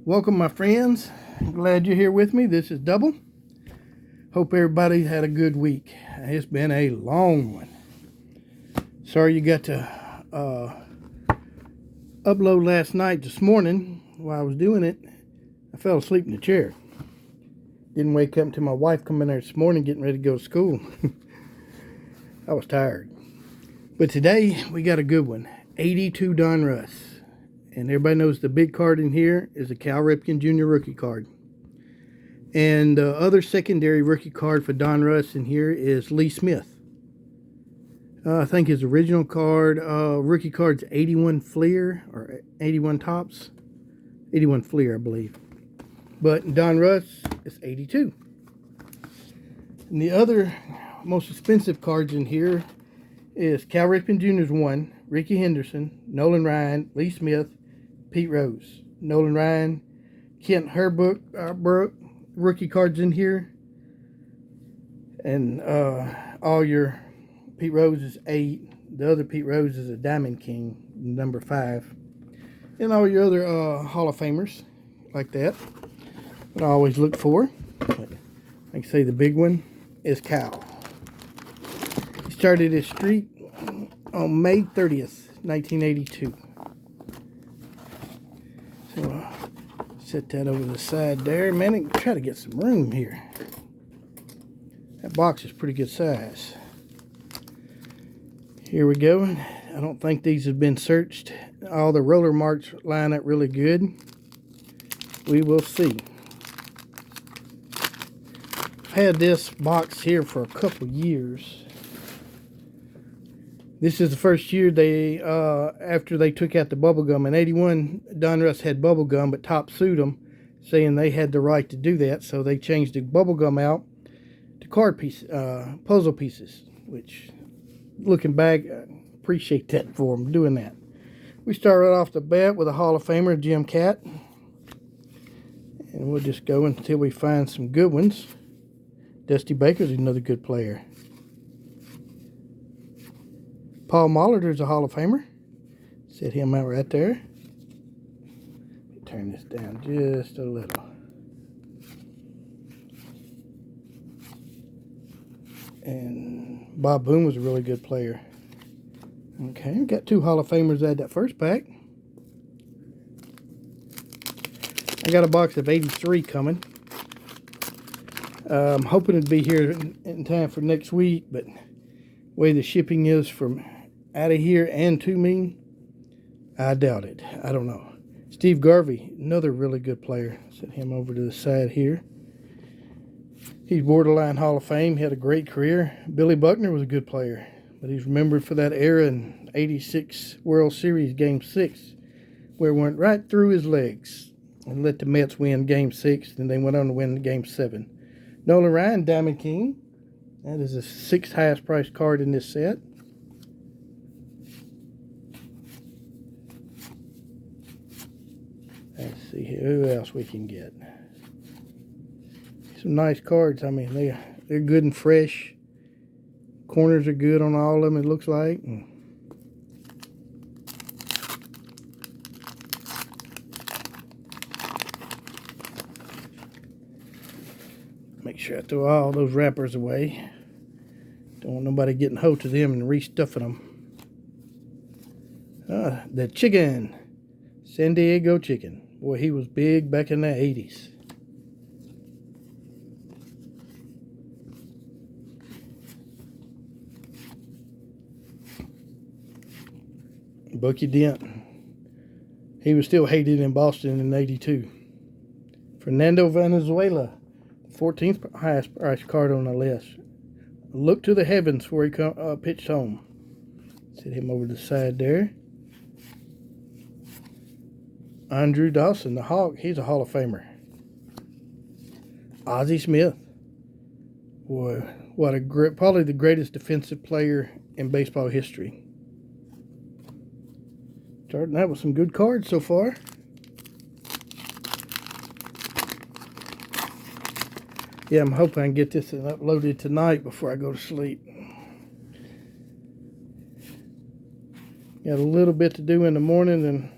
Welcome, my friends. Glad you're here with me. This is Double. Hope everybody had a good week. It's been a long one. Sorry you got to upload last night. This morning, while I was doing it, I fell asleep in the chair. Didn't wake up until my wife come in there this morning getting ready to go to school. I was tired. But today, we got a good one. 82 Donruss. And everybody knows the big card in here is a Cal Ripkin Jr. rookie card. And the other secondary rookie card for Donruss in here is Lee Smith. I think his original card, rookie card's 81 Fleer, or 81 Tops. 81 Fleer, I believe. But Donruss is 82. And the other most expensive cards in here is Cal Ripken Jr.'s 1, Ricky Henderson, Nolan Ryan, Lee Smith, Pete Rose. Nolan Ryan, Kent Herbook, rookie cards in here. And all your Pete Rose is 8. The other Pete Rose is a Diamond King, number 5. And all your other Hall of Famers like that. What I always look for. But like I say, the big one is Cal. He started his streak on May 30th, 1982. So set that over the side there. Man, try to get some room here. That box is pretty good size. Here we go. I don't think these have been searched. All the roller marks line up really good. We will see. I've had this box here for a couple years. This is the first year they, after they took out the bubble gum. In 81, Donruss had bubble gum, but Top sued them, saying they had the right to do that. So they changed the bubble gum out to card piece, puzzle pieces, which, looking back, I appreciate that for them doing that. We start right off the bat with a Hall of Famer, Jim Cat. And we'll just go until we find some good ones. Dusty Baker's another good player. Paul Molitor's a Hall of Famer. Set him out right there. Turn this down just a little. And Bob Boone was a really good player. Okay, we got 2 Hall of Famers at that first pack. I got a box of 83 coming. I'm hoping it'd be here in time for next week, but the way the shipping is from out of here and to me, I doubt it. I don't know. Steve Garvey, another really good player. Set him over to the side here. He's borderline Hall of Fame. He had a great career. Billy Buckner was a good player, but he's remembered for that era in '86 World Series Game 6, where it went right through his legs and let the Mets win Game 6, and they went on to win Game 7. Nolan Ryan, Diamond King. That is the 6th highest priced card in this set. Let's see here, who else we can get. Some nice cards. I mean, they're good and fresh. Corners are good on all of them, it looks like. Make sure I throw all those wrappers away. Don't want nobody getting hold of them and restuffing them. The chicken. San Diego chicken. Boy, he was big back in the 80s. Bucky Dent. He was still hated in Boston in 82. Fernando Valenzuela. 14th highest priced card on the list. Look to the heavens before he pitched home. Set him over to the side there. Andrew Dawson, the Hawk, he's a Hall of Famer. Ozzie Smith. Boy, what a great, probably the greatest defensive player in baseball history. Starting out with some good cards so far. Yeah, I'm hoping I can get this uploaded tonight before I go to sleep. Got a little bit to do in the morning, and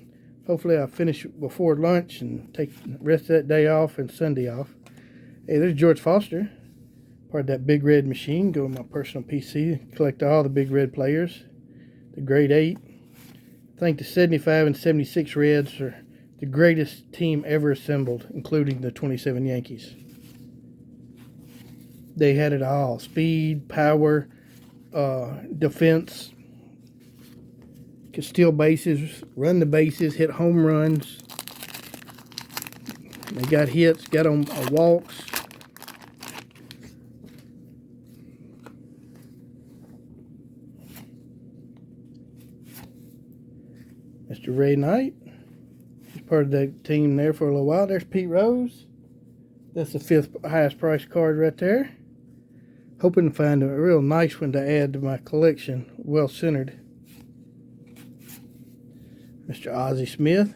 Hopefully I'll finish before lunch and take the rest of that day off and Sunday off. Hey, there's George Foster. Part of that Big Red machine. Go on my personal PC. Collect all the Big Red players. The grade 8. I think the 75 and 76 Reds are the greatest team ever assembled, including the 27 Yankees. They had it all. Speed, power, defense. Could steal bases, run the bases, hit home runs. They got hits, got on walks. Mr. Ray Knight. He's part of that team there for a little while. There's Pete Rose. That's the 5th highest priced card right there. Hoping to find a real nice one to add to my collection. Well centered. Mr. Ozzie Smith.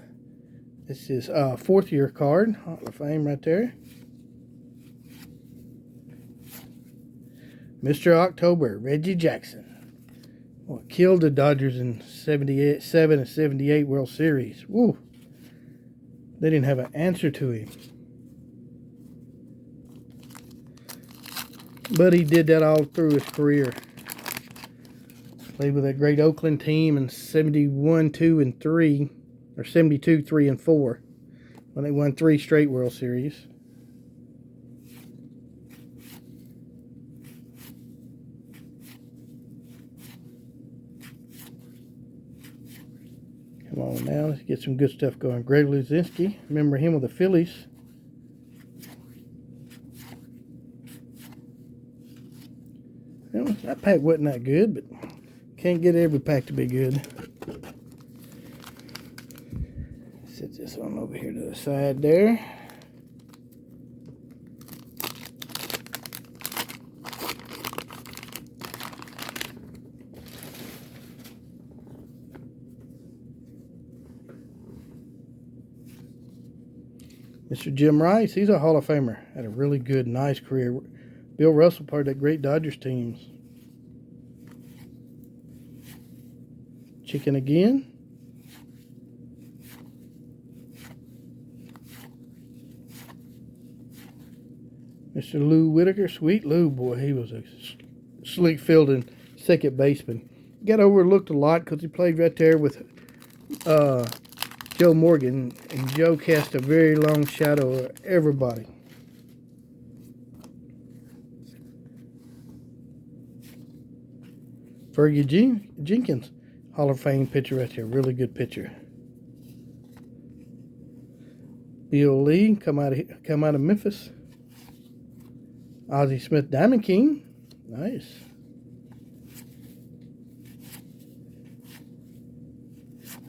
This is a 4th year card. Hall of Fame right there. Mr. October, Reggie Jackson. Well, killed the Dodgers in 77 and 78 World Series. Woo. They didn't have an answer to him. But he did that all through his career. Played with that great Oakland team in 71, 2, and 3. Or 72, 3, and 4. When they won 3 straight World Series. Come on now, let's get some good stuff going. Greg Luzinski, remember him with the Phillies. Well, that pack wasn't that good, but can't get every pack to be good. Set this one over here to the side there. Mr. Jim Rice, he's a Hall of Famer. Had a really good, nice career. Bill Russell, part of that great Dodgers teams. Chicken again. Mr. Lou Whitaker, sweet Lou, boy, he was a slick fielding second baseman. Got overlooked a lot because he played right there with Joe Morgan, and Joe cast a very long shadow of everybody. Fergie Jenkins, Hall of Fame pitcher right there, really good pitcher. Bill Lee, come out of Memphis. Ozzie Smith, Diamond King, nice.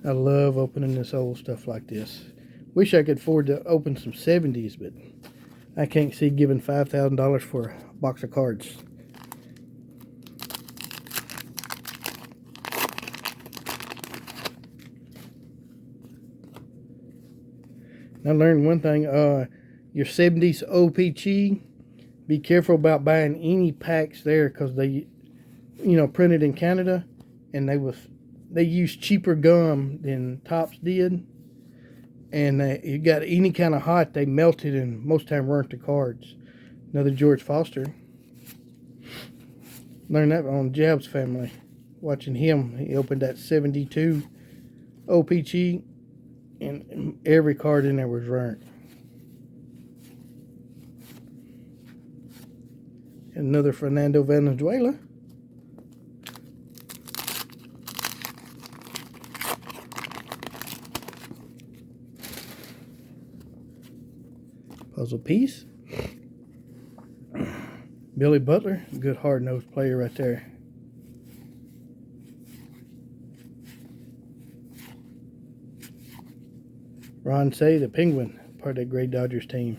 I love opening this old stuff like this. Wish I could afford to open some 70s, but I can't see giving $5,000 for a box of cards. I learned one thing, your 70s OPG, be careful about buying any packs there because they, printed in Canada, and they used cheaper gum than Topps did, and you got any kind of hot, they melted and most time burnt the cards. Another George Foster. Learned that on Jab's family. Watching him, he opened that 72 OPG, and every card in there was burnt. Another Fernando Valenzuela. Puzzle piece. Billy Butler, good hard-nosed player right there. Ron Say, the Penguin, part of that great Dodgers team.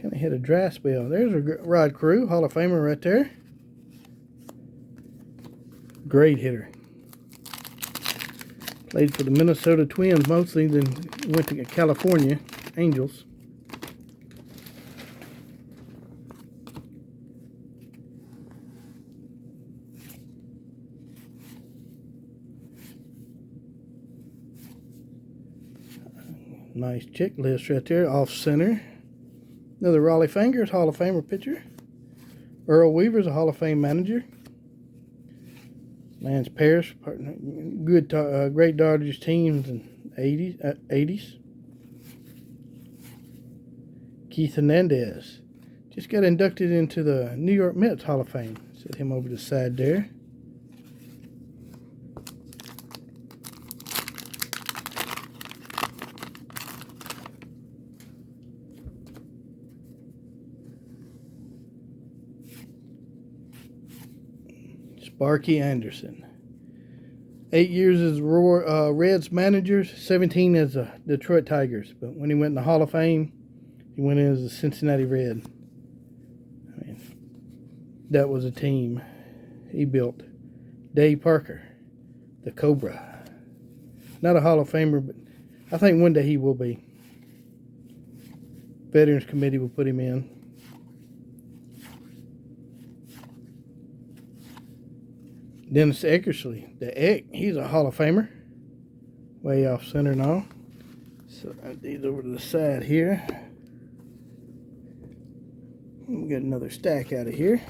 Kind of hit a dry spell. There's a Rod Carew, Hall of Famer right there. Great hitter. Played for the Minnesota Twins mostly, then went to California Angels. Nice checklist right there, off center. Another Raleigh Fingers, Hall of Famer pitcher. Earl Weaver's a Hall of Fame manager. Lance Parrish, good, great Dodgers teams in 80s. Keith Hernandez just got inducted into the New York Mets Hall of Fame. Set him over to the side there. Sparky Anderson. 8 years as Reds manager, 17 as the Detroit Tigers. But when he went in the Hall of Fame, he went in as a Cincinnati Red. I mean, that was a team he built. Dave Parker, the Cobra. Not a Hall of Famer, but I think one day he will be. Veterans Committee will put him in. Dennis Eckersley, the Eck, he's a Hall of Famer. Way off center now. So I need these over to the side here. We got another stack out of here.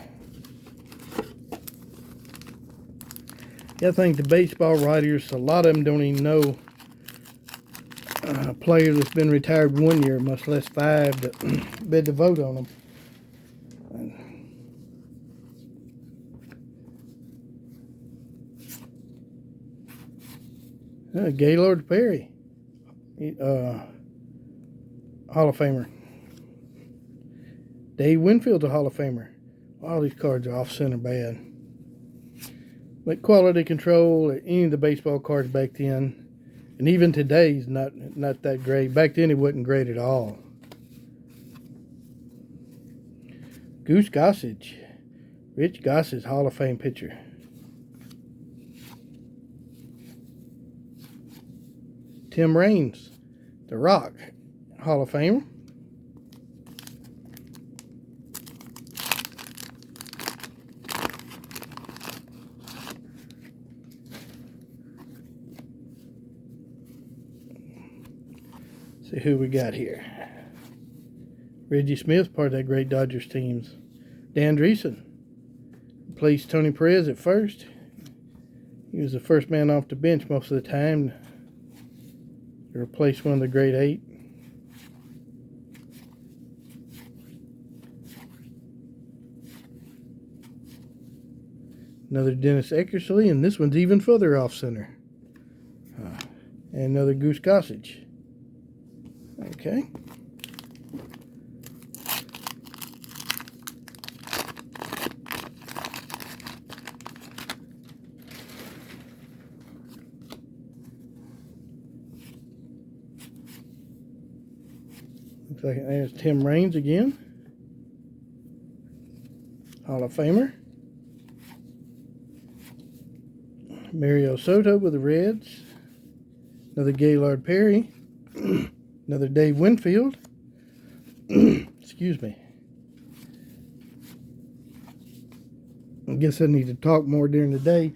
Yeah, I think the baseball writers, a lot of them don't even know a player that's been retired 1 year, much less 5, to bid to vote on them. Gaylord Perry, Hall of Famer. Dave Winfield's a Hall of Famer. All these cards are off center bad. But quality control, any of the baseball cards back then, and even today's not that great. Back then it wasn't great at all. Goose Gossage, Rich Gossage, Hall of Fame pitcher. Tim Raines, The Rock, Hall of Famer. See who we got here. Reggie Smith, part of that great Dodgers teams. Dan Dreesen replaced Tony Perez at first. He was the first man off the bench most of the time. To replace one of the great 8. Another Dennis Eckersley, and this one's even further off center. And another Goose Gossage. Okay. Looks like there's Tim Raines again. Hall of Famer. Mario Soto with the Reds. Another Gaylord Perry. Another Dave Winfield. Excuse me. I guess I need to talk more during the day.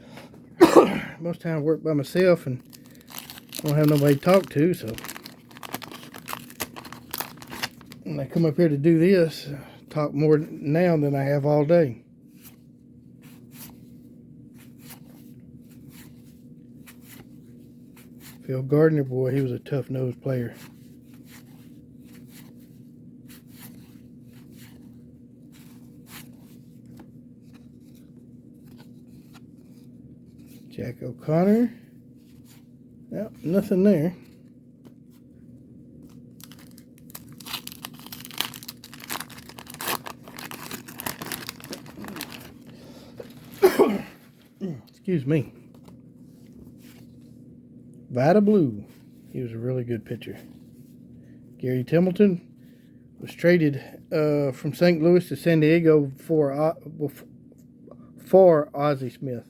Most time I work by myself and I don't have nobody to talk to, so when I come up here to do this, talk more now than I have all day. Phil Gardner, boy, he was a tough-nosed player. Jack O'Connor. Yep, nothing there. Excuse me. Vita Blue. He was a really good pitcher. Gary Templeton was traded from St. Louis to San Diego for Ozzie Smith.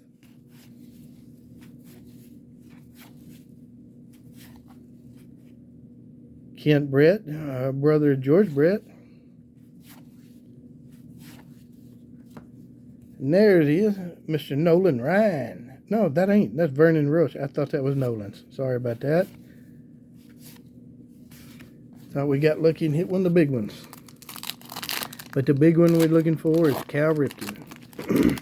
Kent Brett, brother of George Brett. And there it is, Mr. Nolan Ryan. No, that ain't. That's Vernon Rush. I thought that was Nolan's. Sorry about that. Thought we got lucky and hit one of the big ones. But the big one we're looking for is Cal Ripkin. I'm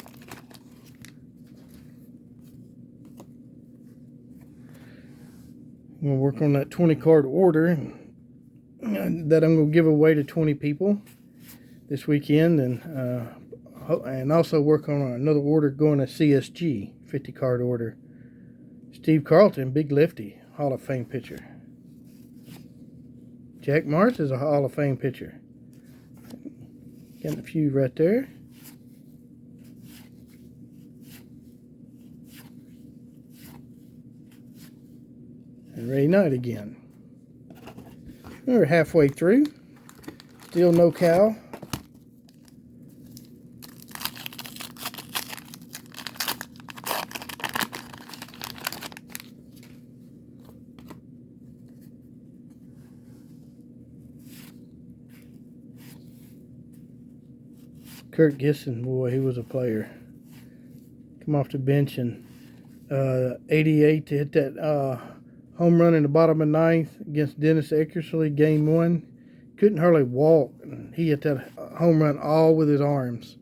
going to work on that 20 card order that I'm going to give away to 20 people this weekend, and also work on another order going to CSG, 50 card order. Steve Carlton, big lefty, Hall of Fame pitcher. Jack Morris is a Hall of Fame pitcher. Getting a few right there. And Ray Knight again. We're halfway through. Still no Cal. Kurt Gibson, boy, he was a player. Come off the bench in 88 to hit that home run in the bottom of the ninth against Dennis Eckersley, game 1. Couldn't hardly walk. He hit that home run all with his arms.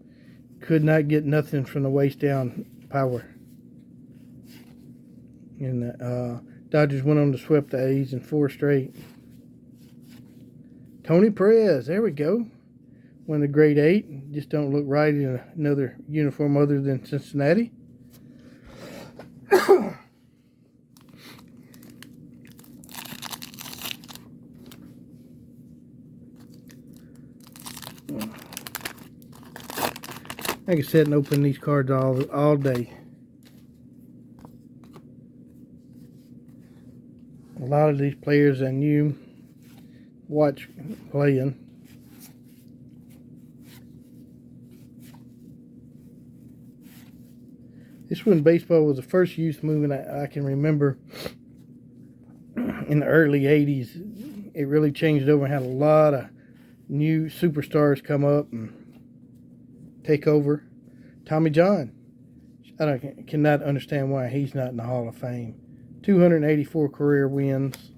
Could not get nothing from the waist down power. And Dodgers went on to sweep the A's in 4 straight. Tony Perez, there we go. Won the grade 8. Just don't look right in another uniform other than Cincinnati. I can sit and open these cards all day. A lot of these players I knew watch playing. This one, baseball, was the first youth movement I can remember in the early 80s. It really changed over and had a lot of new superstars come up and take over. Tommy John. I cannot understand why he's not in the Hall of Fame. 284 career wins.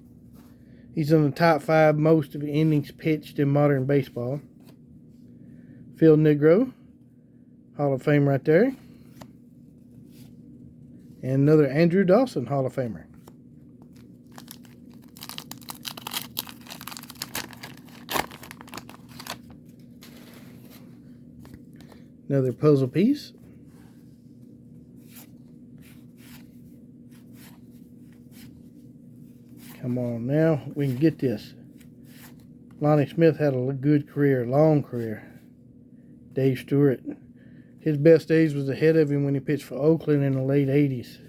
He's in the top 5 most of the innings pitched in modern baseball. Phil Negro, Hall of Fame right there. And another Andrew Dawson, Hall of Famer. Another puzzle piece. Come on now, we can get this. Lonnie Smith had a good career, long career. Dave Stewart. His best days was ahead of him when he pitched for Oakland in the late 80s.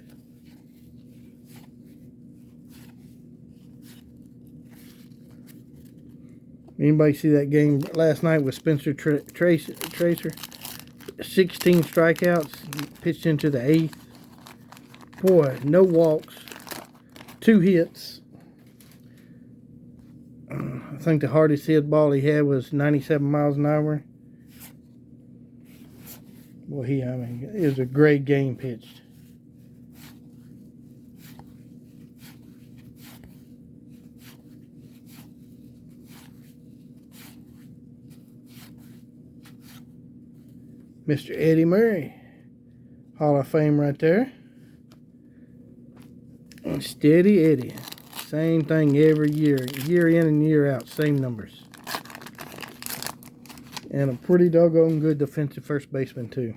Anybody see that game last night with Spencer Tracer? 16 strikeouts, pitched into the 8th. Boy, no walks, 2 hits. I think the hardest hit ball he had was 97 miles an hour. Boy, it was a great game pitched. Mr. Eddie Murray, Hall of Fame right there. And Steady Eddie. Same thing every year. Year in and year out. Same numbers. And a pretty doggone good defensive first baseman, too.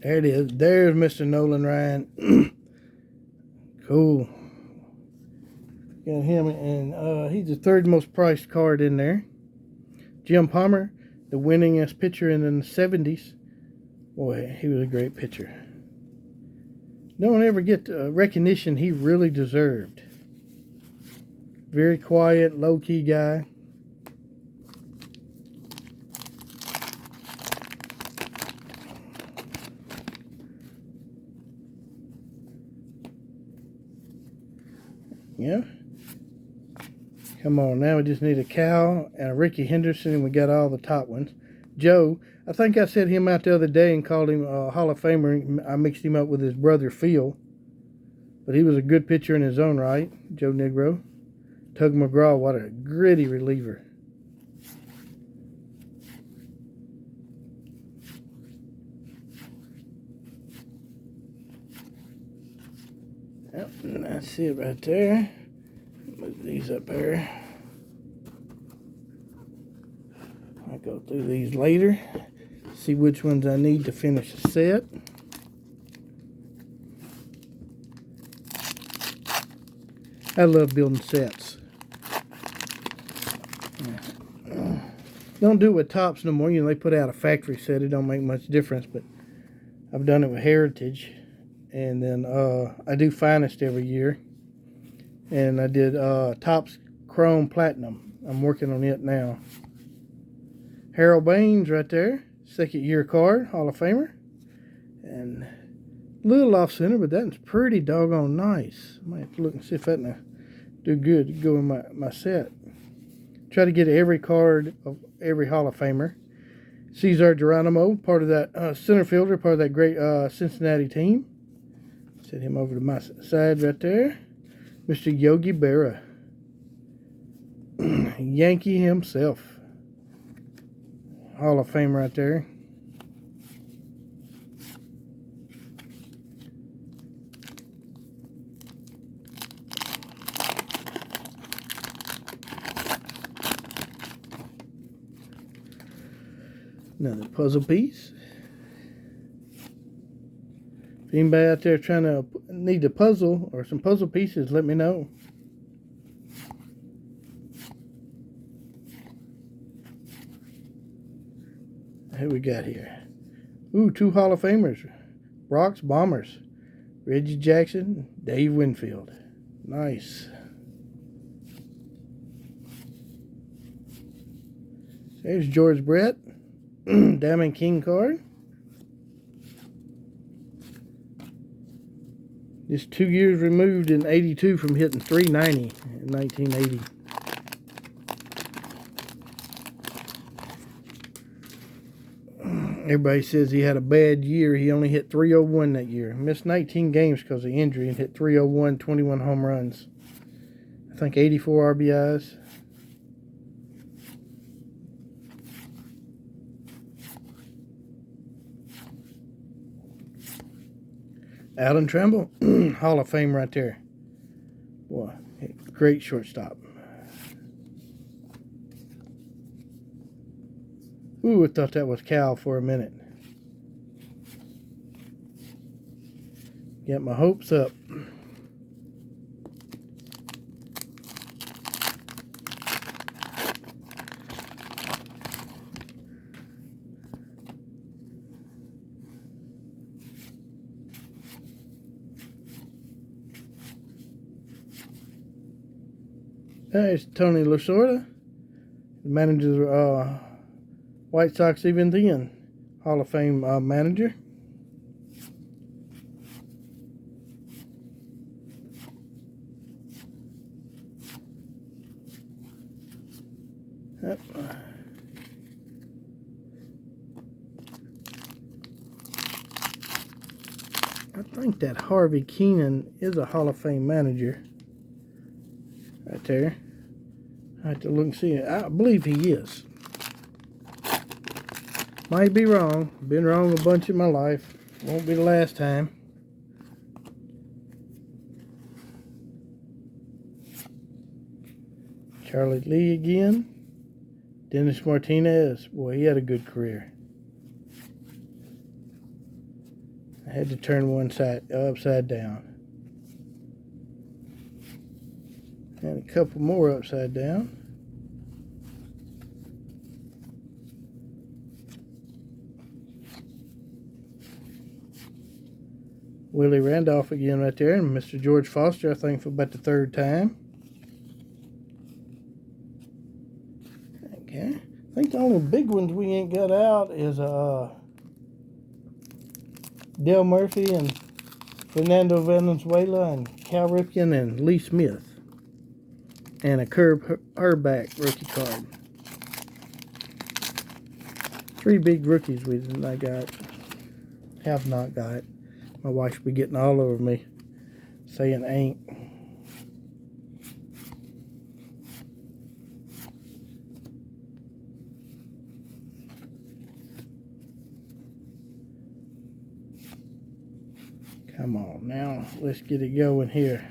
There it is. There's Mr. Nolan Ryan. Cool. Got him, and he's the 3rd most priced card in there. Jim Palmer, the winningest pitcher in the 70s. Boy, he was a great pitcher. Don't ever get the recognition he really deserved. Very quiet, low-key guy. Yeah. Come on, now we just need a Cal and a Ricky Henderson, and we got all the top ones. Joe. I think I set him out the other day and called him a Hall of Famer. I mixed him up with his brother Phil. But he was a good pitcher in his own right, Joe Negro. Tug McGraw, what a gritty reliever. Yep, that's it right there. Move these up there. I'll go through these later. See which ones I need to finish the set. I love building sets. Don't do it with Tops no more. You know, they put out a factory set. It don't make much difference, but I've done it with Heritage. And then I do Finest every year. And I did Tops Chrome Platinum. I'm working on it now. Harold Baines right there. Second year card, Hall of Famer. And a little off center, but that's pretty doggone nice. I might have to look and see if that do good to go in my set. Try to get every card of every Hall of Famer. Cesar Geronimo, part of that center fielder, part of that great Cincinnati team. Set him over to my side right there. Mr. Yogi Berra. Yankee himself. Hall of Fame right there. Another puzzle piece. If anybody out there trying to need a puzzle or some puzzle pieces, let me know. Who we got here? Ooh, 2 Hall of Famers. Bronx Bombers. Reggie Jackson, Dave Winfield. Nice. There's George Brett. Diamond King card. Just 2 years removed in 82 from hitting 390 in 1980. Everybody says he had a bad year. He only hit 301 that year. Missed 19 games because of injury and hit 301, 21 home runs. I think 84 RBIs. Alan Trammell, Hall of Fame right there. Boy, great shortstop. Ooh, I thought that was Cal for a minute. Got my hopes up. There's Tony Lasorda, manager White Sox even then, Hall of Fame manager. Yep. I think that Harvey Keenan is a Hall of Fame manager. Right there. I have to look and see. I believe he is. Might be wrong. Been wrong a bunch in my life. Won't be the last time. Charlie Lee again. Dennis Martinez. Boy, he had a good career. I had to turn one side upside down. And a couple more upside down. Willie Randolph again right there. And Mr. George Foster, I think, for about the 3rd time. Okay. I think the only big ones we ain't got out is Dale Murphy and Fernando Valenzuela and Cal Ripkin and Lee Smith. And a Herb Herback rookie card. Three big rookies have not got. My wife should be getting all over me saying ain't. Come on now, let's get it going here.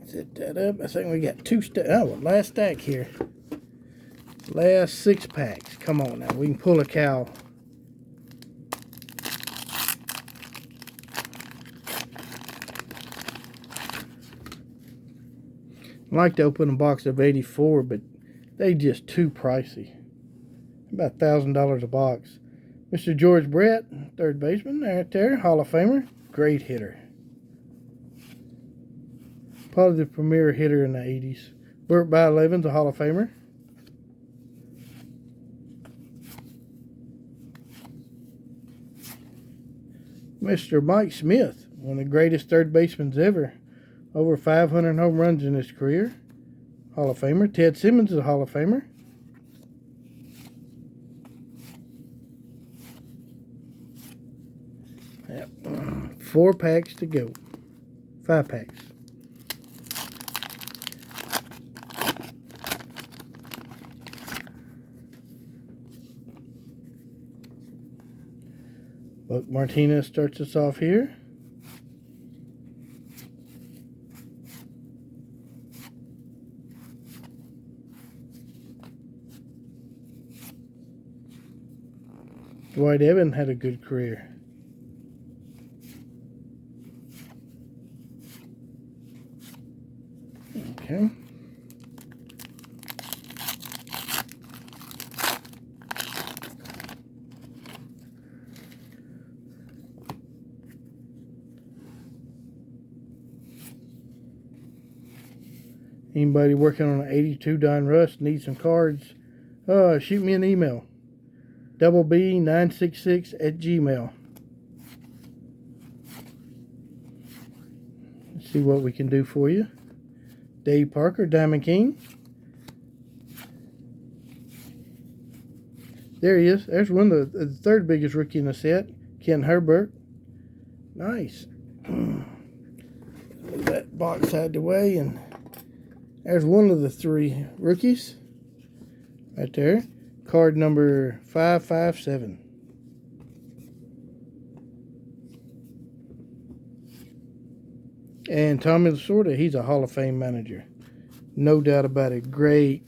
Set that up. I think we got two stacks. Oh, last stack here. Last 6 packs. Come on now, we can pull a cow. I like to open a box of 84, but they just too pricey. About $1,000 a box. Mr. George Brett, third baseman, right there, Hall of Famer, great hitter. Probably the premier hitter in the 80s. Burt Byleven's a Hall of Famer. Mr. Mike Smith, one of the greatest third basemen ever. Over 500 home runs in his career. Hall of Famer. Ted Simmons is a Hall of Famer. Yep. 4 packs to go. 5 packs. Buck Martinez starts us off here. Dwight Evans had a good career. Okay. Anybody working on an 82 Donruss needs some cards, shoot me an email. BB966@gmail. Let's see what we can do for you. Dave Parker, Diamond King. There he is. There's one of the third biggest rookie in the set, Ken Herbert. Nice. Move that box out of the way, and there's one of the 3 rookies right there. Card number 557. And Tommy Lasorda, he's a Hall of Fame manager. No doubt about it. Great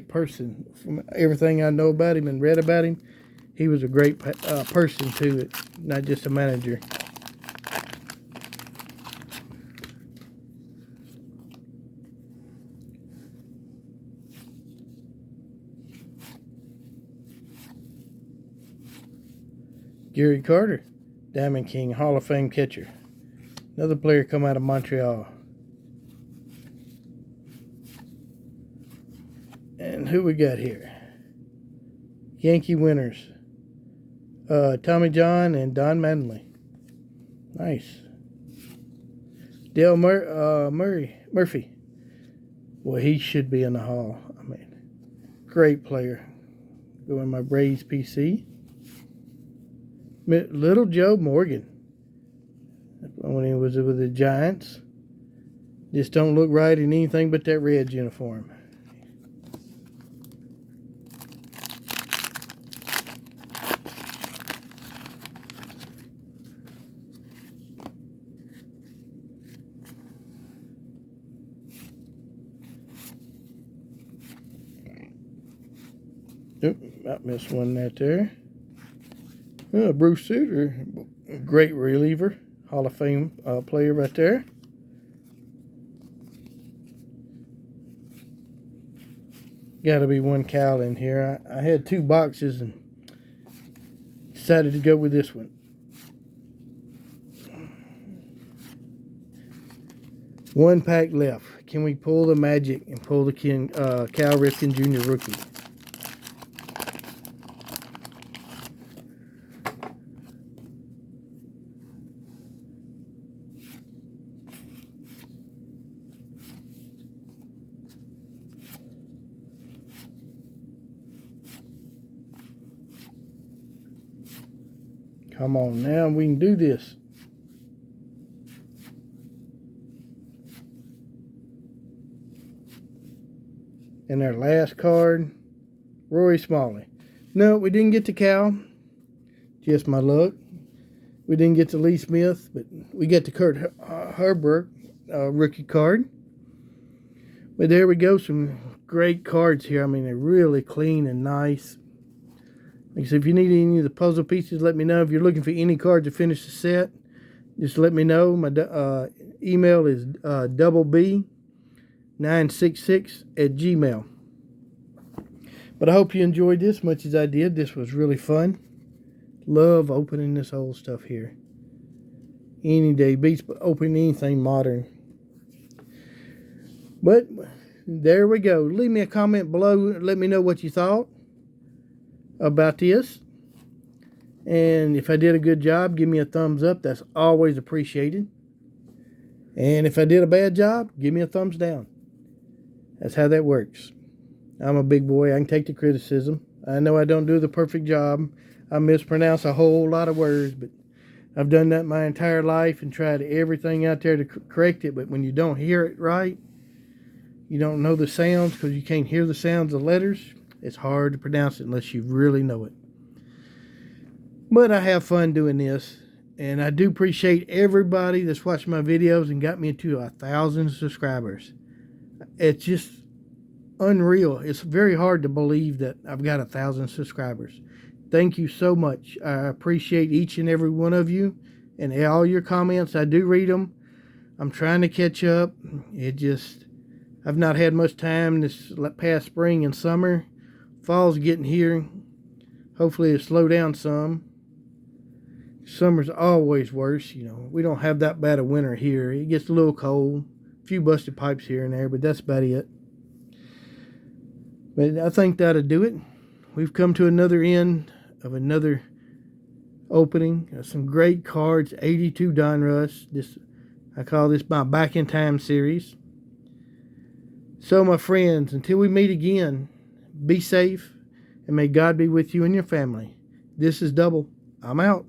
person. From everything I know about him and read about him, he was a great person to it, not just a manager. Gary Carter, Diamond King, Hall of Fame catcher. Another player come out of Montreal. And who we got here? Yankee winners. Tommy John and Don Mattingly. Nice. Dale Murphy. Well, he should be in the Hall. I mean, great player. Go in my Braves PC. Little Joe Morgan, when he was with the Giants. Just don't look right in anything but that Reds uniform. Oop, I missed one right there. Bruce Sutter, great reliever, Hall of Fame player right there. Got to be one Cal in here. I had 2 boxes and decided to go with this one. One pack left. Can we pull the magic and pull the Cal Ripken Jr. rookie? Come on now, we can do this. And our last card, Rory Smalley. No, we didn't get to Cal. Just my luck. We didn't get to Lee Smith, but we get to Kurt Herbert rookie card. But there we go, some great cards here. I mean, they're really clean and nice. Like I said, if you need any of the puzzle pieces, let me know. If you're looking for any card to finish the set, just let me know. My email is doubleb966@gmail.com. But I hope you enjoyed this much as I did. This was really fun. Love opening this old stuff here. Any day beats opening anything modern. But there we go. Leave me a comment below. Let me know what you thought about this. And if I did a good job, give me a thumbs up. That's always appreciated. And if I did a bad job, give me a thumbs down. That's how that works. I'm a big boy. I can take the criticism. I know I don't do the perfect job. I mispronounce a whole lot of words, but I've done that my entire life and tried everything out there to correct it. But when you don't hear it right, you don't know the sounds because you can't hear the sounds of letters, it's hard to pronounce it unless you really know it. But I have fun doing this, and I do appreciate everybody that's watched my videos and got me to 1,000 subscribers. It's just unreal. It's very hard to believe that I've got 1,000 subscribers. Thank you so much. I appreciate each and every one of you and all your comments. I do read them. I'm trying to catch up. I've not had much time this past spring and summer. Fall's getting here. Hopefully it'll slow down some. Summer's always worse. You know, we don't have that bad a winter here. It gets a little cold. A few busted pipes here and there, but that's about it. But I think that'll do it. We've come to another end of another opening. Some great cards. 82 Donruss. I call this my Back in Time series. So, my friends, until we meet again, be safe, and may God be with you and your family. This is Double. I'm out.